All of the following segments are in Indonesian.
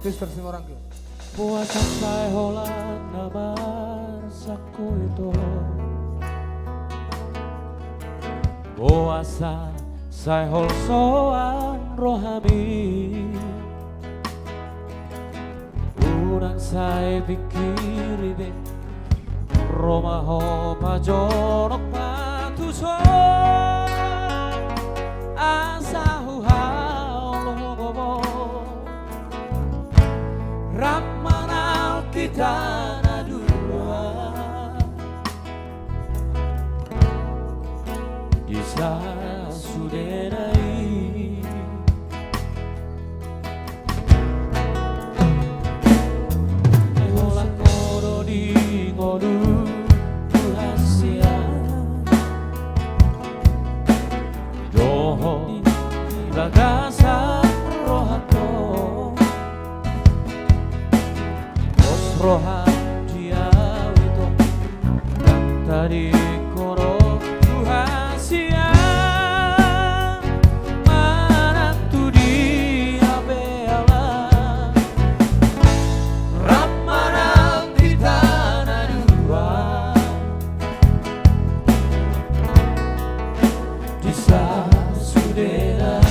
Artis versi orang gitu. Puasa saya holan nabar saku itu. Puasa saya hol soan rohami. Urang saya pikir ibe Roma ho pajorok patuso. Asahu haologobo Ramanal kita na dua Isa suderai Ehola kodo di ngodu rahasia Doho bagasa rohato Rohan dia itu dan tadi korok rahasia mana tu dia bela Ramadan di tanah dua di sudera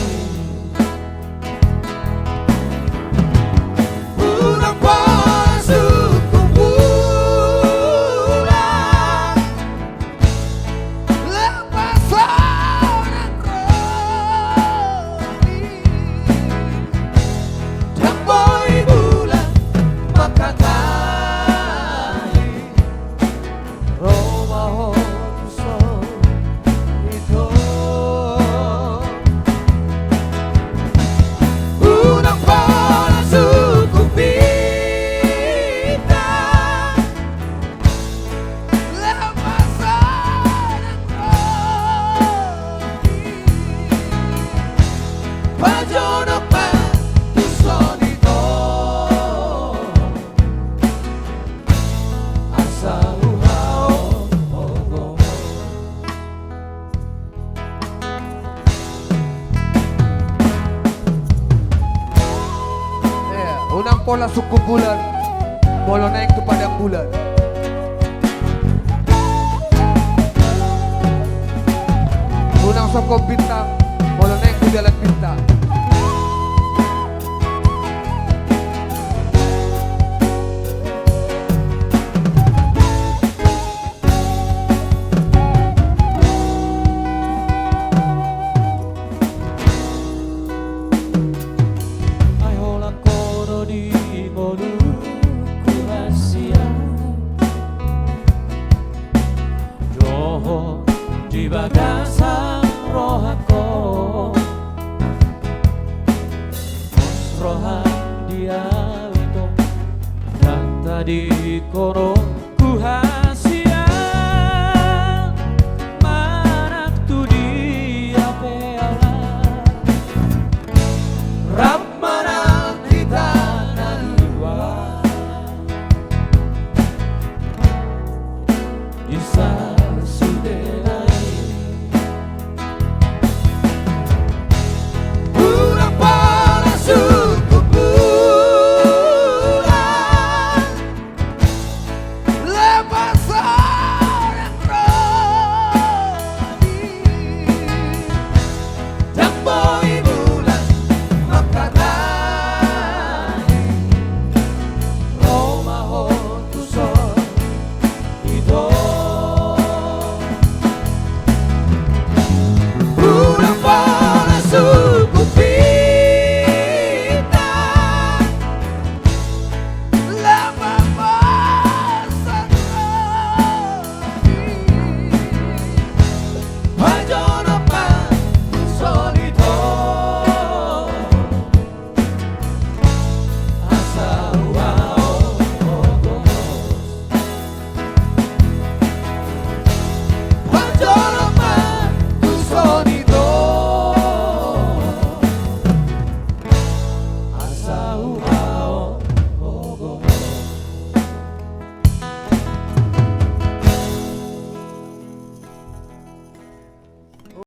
Unang pola suku bulan, molo naik ke padang bulan. Unang sokong bintang, molo naik ke jalan bintang. Di bagasan rohako rohan dia itu dan tadi korong